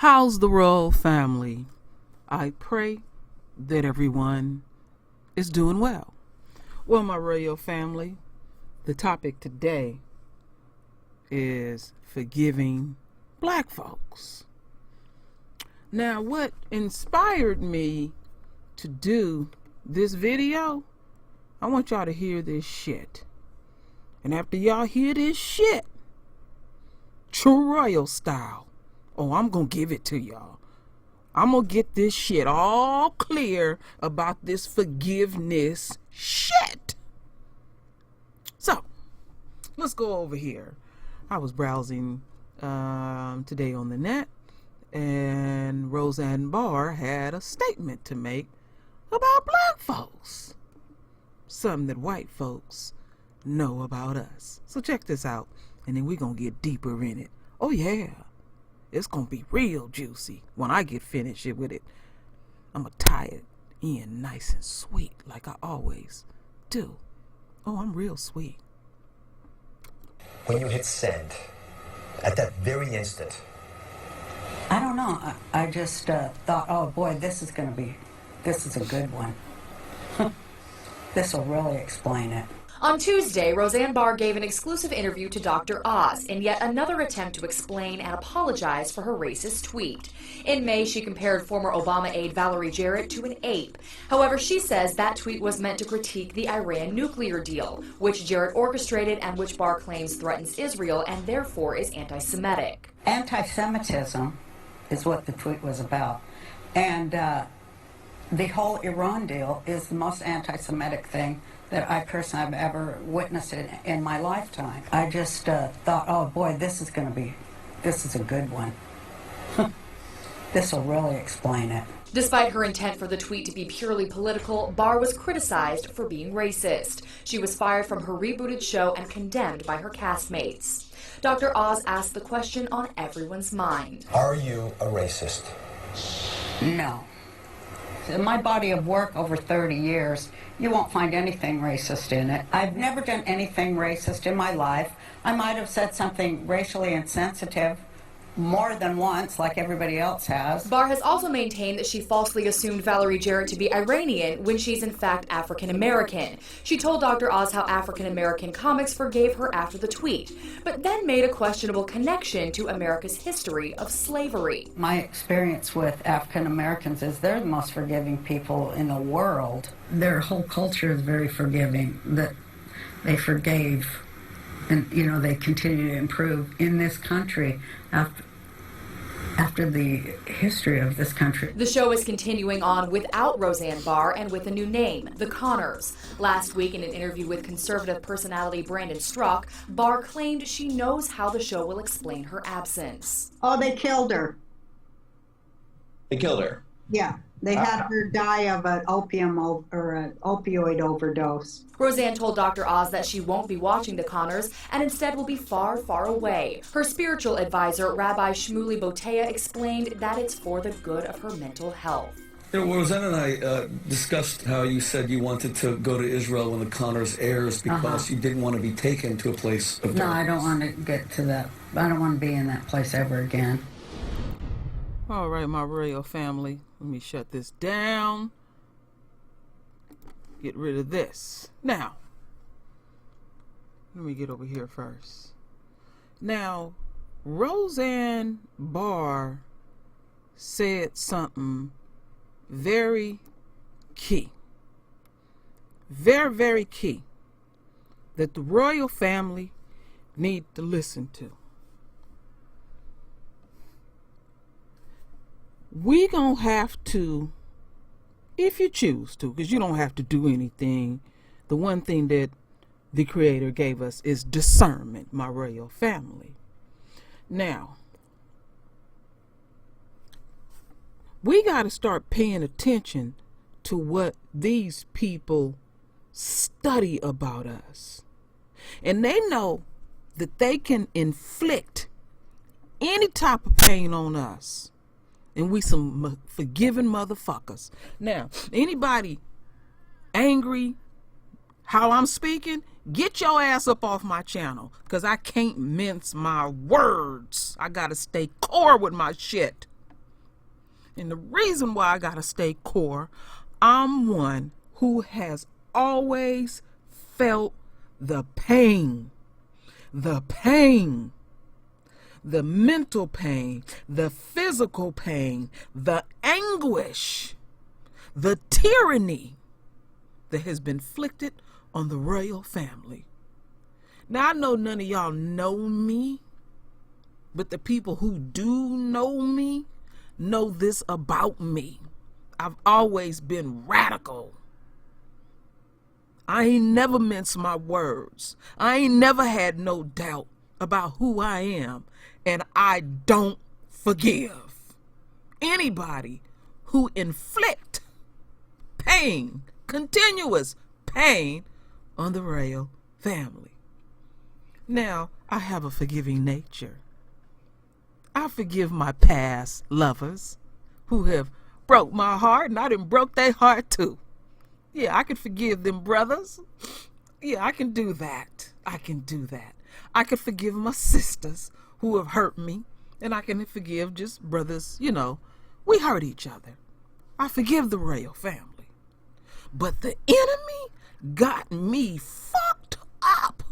How's the royal family? I pray that everyone is doing well. Well, my royal family, the topic today is forgiving black folks. Now, what inspired me to do this video, I want y'all to hear this shit. And after y'all hear this shit, true royal style, I'm gonna give it to y'all. I'm gonna get this shit all clear about this forgiveness shit. So, let's go over here. I was browsing today on the net, and Roseanne Barr had a statement to make about black folks. Something that white folks know about us. So check this out, and then we're gonna get deeper in it. Oh yeah, it's gonna be real juicy when I get finished with it. I'm gonna tie it in nice and sweet like I always do. Oh, I'm real sweet. When you hit send, at that very instant, I don't know. I just thought, oh boy, this is a good one. This will really explain it. On Tuesday, Roseanne Barr gave an exclusive interview to Dr. Oz in yet another attempt to explain and apologize for her racist tweet. In May, she compared former Obama aide Valerie Jarrett to an ape. However, she says that tweet was meant to critique the Iran nuclear deal, which Jarrett orchestrated and which Barr claims threatens Israel and therefore is anti-Semitic. Anti-Semitism is what the tweet was about. And the whole Iran deal is the most anti-Semitic thing that I personally have ever witnessed in my lifetime. I just thought, oh boy, this is a good one. This will really explain it. Despite her intent for the tweet to be purely political, Barr was criticized for being racist. She was fired from her rebooted show and condemned by her castmates. Dr. Oz asked the question on everyone's mind. are you a racist? No. In my body of work over 30 years, you won't find anything racist in it. I've never done anything racist in my life. I might have said something racially insensitive more than once, like everybody else has. Barr has also maintained that she falsely assumed Valerie Jarrett to be Iranian when she's in fact African American. She told Dr. Oz how African American comics forgave her after the tweet, but then made a questionable connection to America's history of slavery. My experience with African Americans is they're the most forgiving people in the world. Their whole culture is very forgiving, that they forgave. And, they continue to improve in this country after the history of this country. The show is continuing on without Roseanne Barr and with a new name, The Connors. Last week, in an interview with conservative personality Brandon Straka, Barr claimed she knows how the show will explain her absence. Oh, they killed her. They killed her? Yeah. They had her die of an opioid overdose. Roseanne told Dr. Oz that she won't be watching The Connors and instead will be far, far away. Her spiritual advisor, Rabbi Shmuley Boteah, explained that it's for the good of her mental health. Roseanne and I discussed how you said you wanted to go to Israel when The Connors airs because you didn't want to be taken to a place of No, darkness. I don't want to get to that. I don't want to be in that place ever again. All right, my royal family, let me shut this down. Get rid of this. Now, let me get over here first. Now, Roseanne Barr said something very key. Very, very key. That the royal family need to listen to. We gonna have to, if you choose to, because you don't have to do anything. The one thing that the Creator gave us is discernment, my royal family. Now, we got to start paying attention to what these people study about us. And they know that they can inflict any type of pain on us. And we some forgiving motherfuckers. Now, anybody angry how I'm speaking, get your ass up off my channel, because I can't mince my words. I gotta stay core with my shit. And the reason why I gotta stay core, I'm one who has always felt the pain, the mental pain, the physical pain, the anguish, the tyranny that has been inflicted on the royal family. Now, I know none of y'all know me, but the people who do know me know this about me. I've always been radical. I ain't never minced my words. I ain't never had no doubt about who I am, and I don't forgive anybody who inflict pain, continuous pain, on the royal family. Now, I have a forgiving nature. I forgive my past lovers who have broke my heart, and I done broke their heart too. Yeah, I can forgive them brothers. Yeah, I can do that. I can do that. I can forgive my sisters who have hurt me, and I can forgive just brothers, you know, we hurt each other. I forgive the royal family. But the enemy got me fucked up.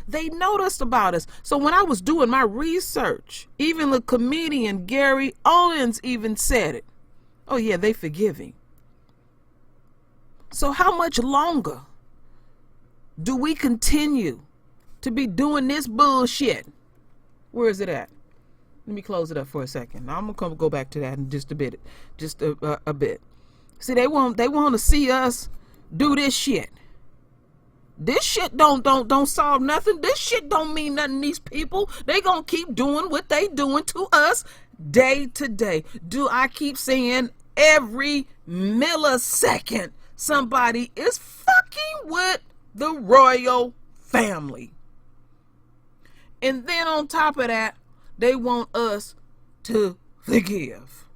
They noticed about us. So when I was doing my research, even the comedian Gary Owens even said it. Oh yeah, they forgiving. So how much longer do we continue to be doing this bullshit? Where is it at? Let me close it up for a second. I'm gonna go back to that in just a bit. Just a bit. See, they want to see us do this shit. This shit don't solve nothing. This shit don't mean nothing to these people. They gonna keep doing what they doing to us day to day. Do I keep saying every millisecond somebody is fucking with the royal family? And then on top of that, they want us to forgive.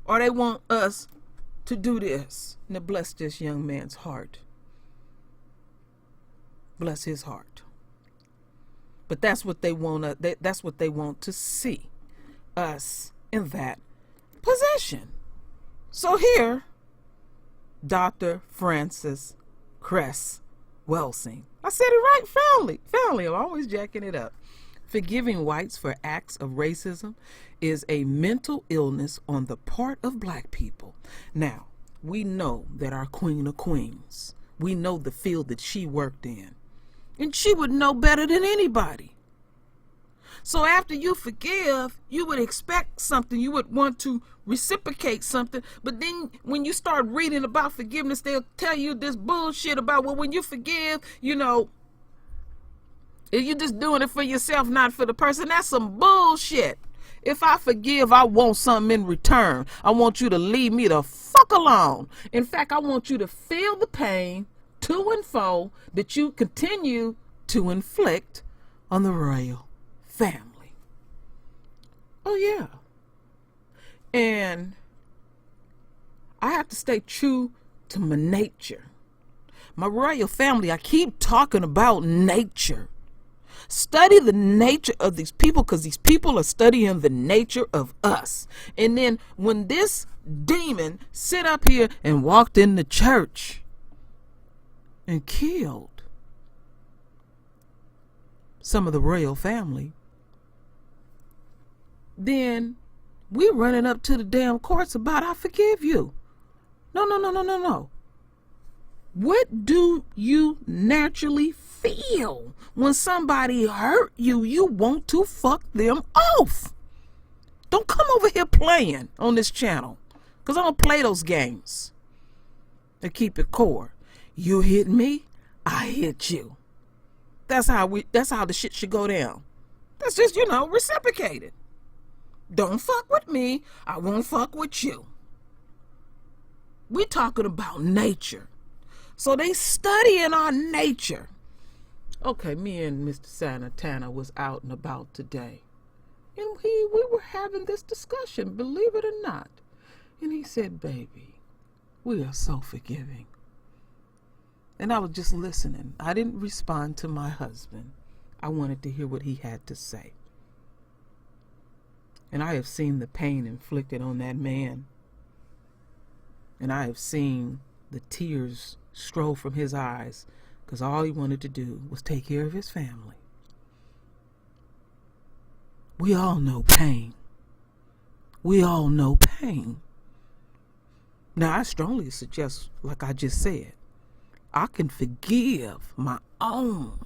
Or they want us to do this. Now bless this young man's heart. Bless his heart. But that's what they want. That's what they want to see us in that position. So here, Dr. Frances Cress Welsing. I said it right, family. I'm always jacking it up. Forgiving whites for acts of racism is a mental illness on the part of black people. Now, we know that our Queen of Queens, we know the field that she worked in, and she would know better than anybody. So after you forgive, you would expect something. You would want to reciprocate something. But then when you start reading about forgiveness, they'll tell you this bullshit about, well, when you forgive, you know, if you're just doing it for yourself, not for the person. That's some bullshit. If I forgive, I want something in return. I want you to leave me the fuck alone. In fact, I want you to feel the pain to and fro that you continue to inflict on the royal family. Oh yeah. And I have to stay true to my nature. My royal family, I keep talking about nature. Study the nature of these people, because these people are studying the nature of us. And then when this demon sit up here and walked in the church and killed some of the royal family, then we running up to the damn courts about, I forgive you. No. What do you naturally feel when somebody hurt you? You want to fuck them off. Don't come over here playing on this channel, because I don't play those games. To keep it core. You hit me, I hit you. That's how the shit should go down. That's just, reciprocated. Don't fuck with me, I won't fuck with you. We talking about nature. So they studying our nature. Okay, me and Mr. Santana was out and about today. And we were having this discussion, believe it or not. And he said, baby, we are so forgiving. And I was just listening. I didn't respond to my husband. I wanted to hear what he had to say. And I have seen the pain inflicted on that man. And I have seen the tears stroll from his eyes because all he wanted to do was take care of his family. We all know pain. We all know pain. Now, I strongly suggest, like I just said, I can forgive my own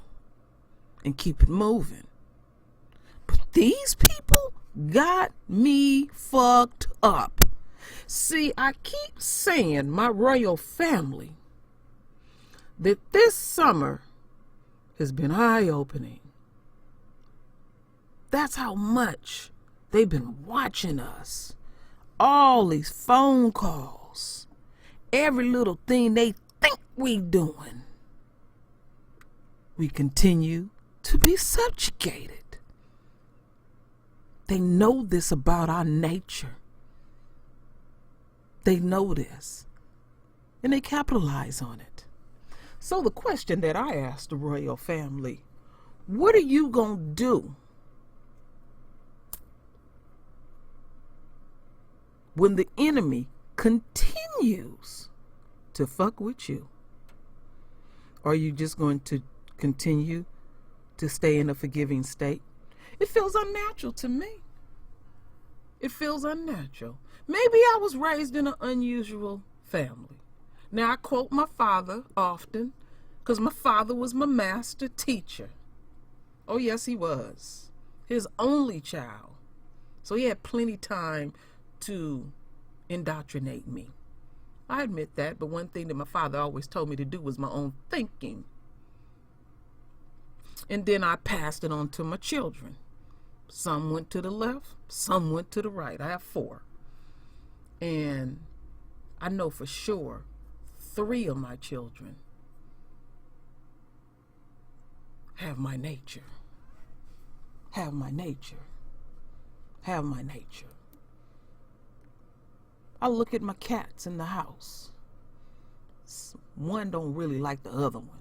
and keep it moving. But these people got me fucked up. See, I keep saying, my royal family, that this summer has been eye-opening. That's how much they've been watching us. All these phone calls, every little thing they think we doing. We continue to be subjugated. They know this about our nature. They know this, and they capitalize on it. So the question that I asked the royal family, what are you gonna do when the enemy continues to fuck with you? Are you just going to continue to stay in a forgiving state? It feels unnatural to me. It feels unnatural. Maybe I was raised in an unusual family. Now, I quote my father often because my father was my master teacher. Oh, yes, he was. His only child. So he had plenty time to indoctrinate me. I admit that, but one thing that my father always told me to do was my own thinking. And then I passed it on to my children. Some went to the left, some went to the right. I have 4. And I know for sure 3 of my children have my nature. Have my nature. Have my nature. I look at my cats in the house. One don't really like the other one.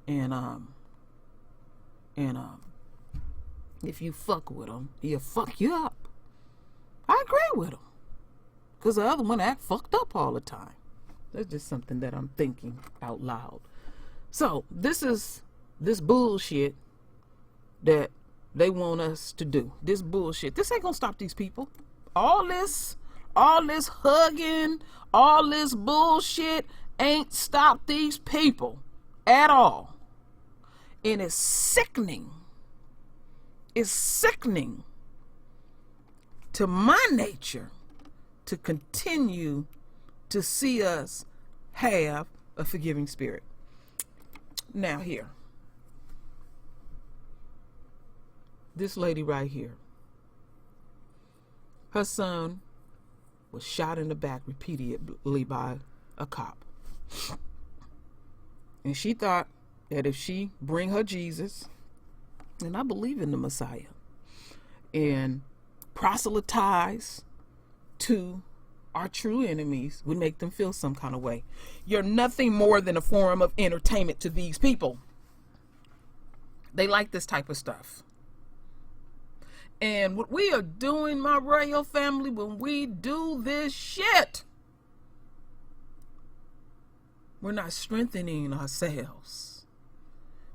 And if you fuck with them, he'll fuck you up. I agree with him. Because the other one act fucked up all the time. That's just something that I'm thinking out loud. So this is this bullshit that they want us to do. This bullshit. This ain't gonna stop these people. All this hugging, all this bullshit ain't stopped these people at all. And it's sickening. It's sickening to my nature to continue to see us have a forgiving spirit. Now here, this lady right here, her son was shot in the back repeatedly by a cop. And she thought that if she bring her Jesus, and I believe in the Messiah, and proselytize to our true enemies, would make them feel some kind of way. You're nothing more than a form of entertainment to these people. They like this type of stuff. And what we are doing, my royal family, when we do this shit, we're not strengthening ourselves.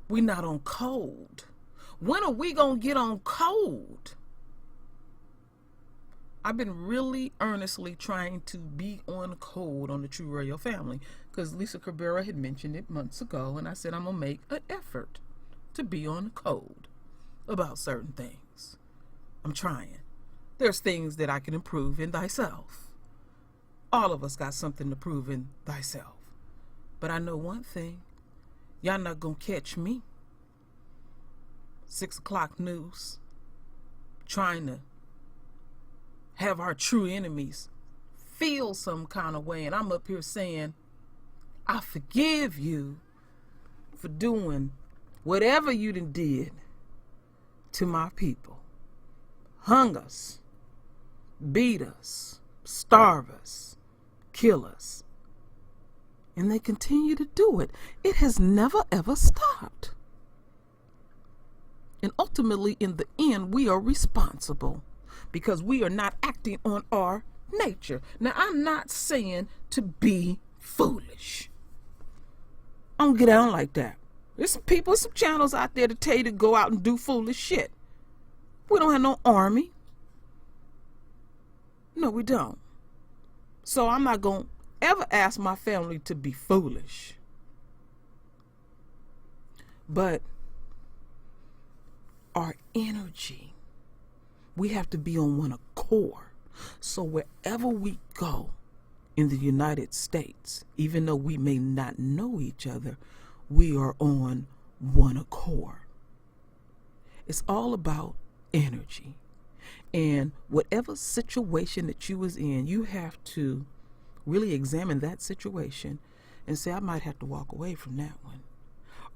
We're not on code. When are we going to get on code? I've been really earnestly trying to be on code on the True Royal Family because Lisa Cabrera had mentioned it months ago, and I said I'm going to make an effort to be on code about certain things. I'm trying. There's things that I can improve in thyself. All of us got something to prove in thyself. But I know one thing. Y'all not going to catch me. 6 o'clock news. Trying to have our true enemies feel some kind of way. And I'm up here saying, I forgive you for doing whatever you done did to my people. Hung us, beat us, starve us, kill us. And they continue to do it. It has never ever stopped. And ultimately, in the end, we are responsible. because we are not acting on our nature. Now, I'm not saying to be foolish. I don't get down like that. There's some people, some channels out there to tell you to go out and do foolish shit. We don't have no army. No, we don't. So I'm not going to ever ask my family to be foolish. But our energy, we have to be on one accord. So wherever we go in the United States, even though we may not know each other, we are on one accord. It's all about energy. And whatever situation that you was in, you have to really examine that situation and say, I might have to walk away from that one.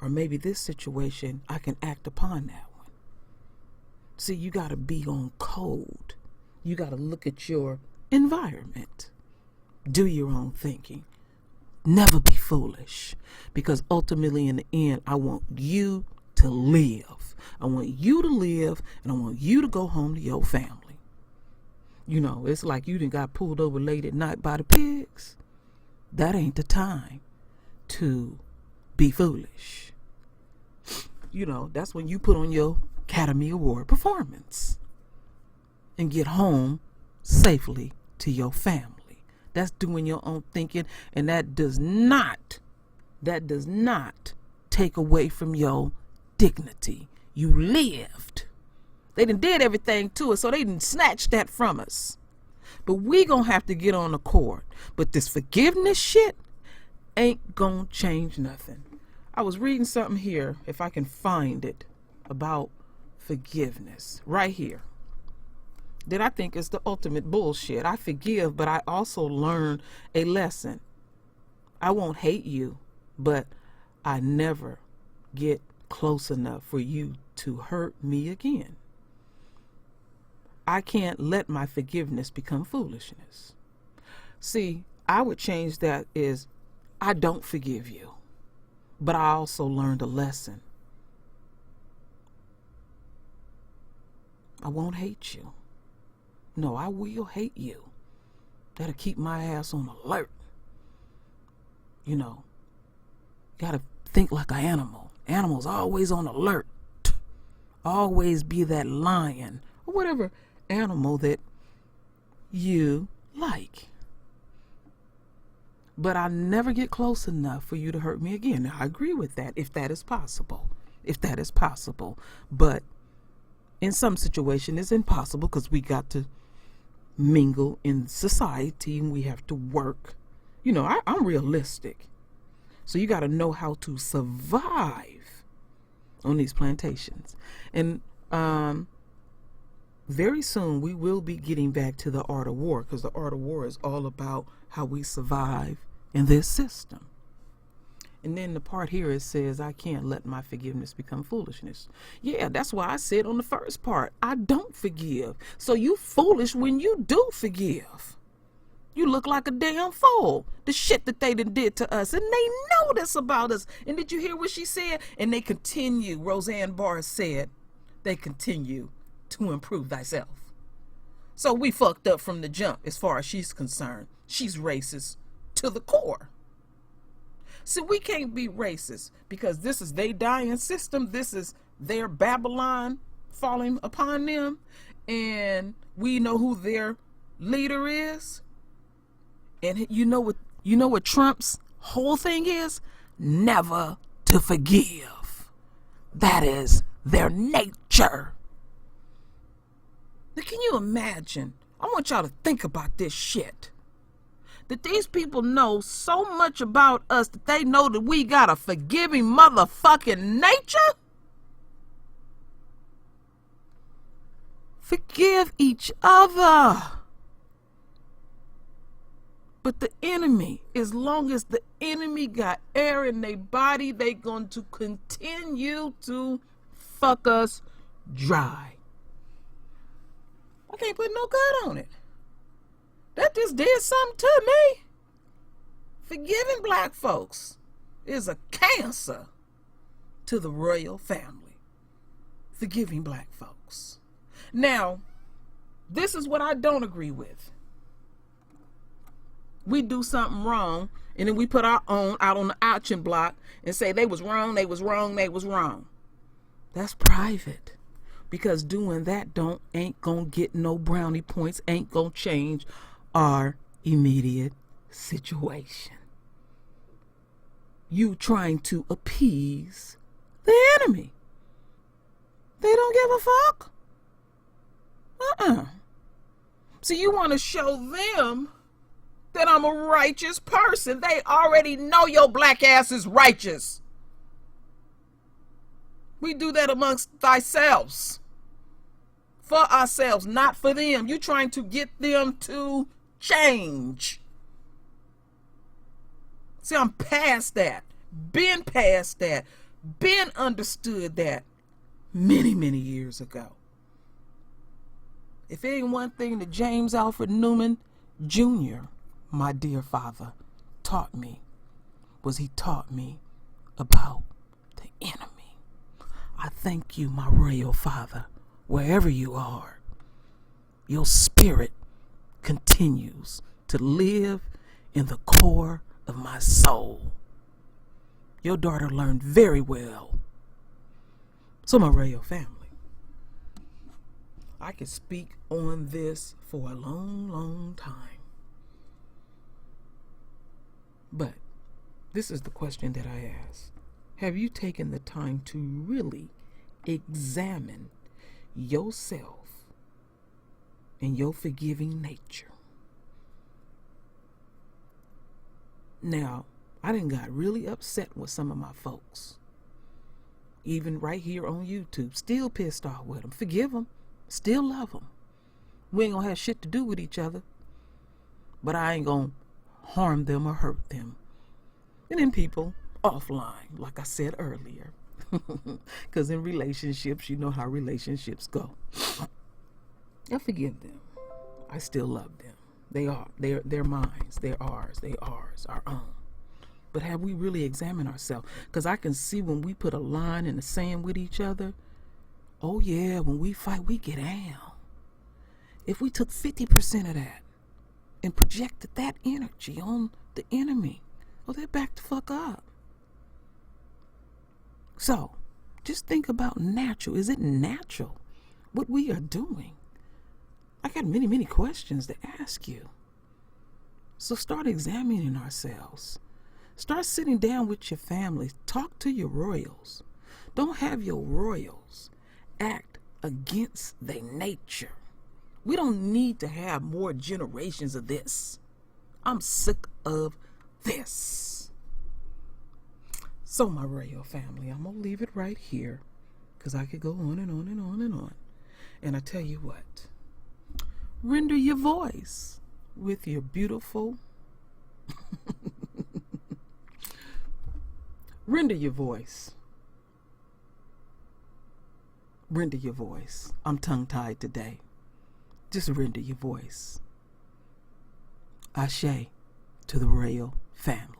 Or maybe this situation, I can act upon that one. See, you got to be on code. You got to look at your environment. Do your own thinking. Never be foolish. Because ultimately, in the end, I want you to live. I want you to live, and I want you to go home to your family. You know, it's like you done got pulled over late at night by the pigs. That ain't the time to be foolish. You know, that's when you put on your Academy Award performance and get home safely to your family. That's doing your own thinking, and that does not take away from your dignity. You lived. They done did everything to us, so they done snatched that from us. But we gonna have to get on the court. But this forgiveness shit ain't gonna change nothing. I was reading something here, if I can find it, about forgiveness. Right here. That I think is the ultimate bullshit. I forgive, but I also learn a lesson. I won't hate you, but I never get close enough for you to hurt me again. I can't let my forgiveness become foolishness. See, I would change that is, I don't forgive you, but I also learned a lesson. I won't hate you. No, I will hate you. That'll keep my ass on alert. You know, gotta think like an animal. Animals always on alert. Always be that lion or whatever animal that you like. But I never get close enough for you to hurt me again. Now, I agree with that, if that is possible. If that is possible. But in some situation, it's impossible because we got to mingle in society and we have to work. You know, I'm realistic. So you got to know how to survive on these plantations. And very soon we will be getting back to the art of war, because the art of war is all about how we survive in this system. And then the part here, it says, I can't let my forgiveness become foolishness. Yeah, that's why I said on the first part, I don't forgive. So you foolish when you do forgive. You look like a damn fool. The shit that they done did to us. And they know this about us. And did you hear what she said? And they continue, Roseanne Barr said, they continue to improve thyself. So we fucked up from the jump as far as she's concerned. She's racist to the core. See, we can't be racist because this is their dying system. This is their Babylon falling upon them. And we know who their leader is. And you know what Trump's whole thing is? Never to forgive. That is their nature. Now, can you imagine? I want y'all to think about this shit. That these people know so much about us that they know that we got a forgiving motherfucking nature? Forgive each other. But the enemy, as long as the enemy got air in their body, they going to continue to fuck us dry. I can't put no gut on it. That just did something to me. Forgiving black folks is a cancer to the royal family. Forgiving black folks. Now, This is what I don't agree with. We do something wrong, and then we put our own out on the auction block and say they was wrong, they was wrong, they was wrong. That's private. Because doing that ain't gonna get no brownie points, ain't gonna change our immediate situation. You trying to appease the enemy. They don't give a fuck. See, you want to show them that I'm a righteous person. They already know your black ass is righteous. We do that amongst ourselves. For ourselves, not for them. You trying to get them to change. See, I'm past that. Been past that. Been understood that many, many years ago. If it ain't one thing that James Alfred Newman Jr., my dear father, taught me, was he taught me about the enemy. I thank you, my royal father, wherever you are. Your spirit continues to live in the core of my soul. Your daughter learned very well. So, my royal family, I could speak on this for a long, long time. But this is the question that I ask. Have you taken the time to really examine yourself and your forgiving nature? Now, I done got really upset with some of my folks. Even right here on YouTube, still pissed off with them. Forgive them. Still love them. We ain't gonna have shit to do with each other. But I ain't gonna harm them or hurt them. And then people offline, like I said earlier. Because in relationships, you know how relationships go. I forgive them. I still love them. They're mine. They're ours, our own. But have we really examined ourselves? Because I can see when we put a line in the sand with each other, oh yeah, when we fight, we get down. If we took 50% of that and projected that energy on the enemy, well, they're back the fuck up. So, just think about natural. Is it natural what we are doing? I got many, many questions to ask you. So start examining ourselves. Start sitting down with your family. Talk to your royals. Don't have your royals act against their nature. We don't need to have more generations of this. I'm sick of this. So, my royal family, I'm going to leave it right here because I could go on and on and on and on. And I tell you what, render your voice with your beautiful render your voice. Render your voice. I'm tongue-tied today. Just render your voice. Ashe to the royal family.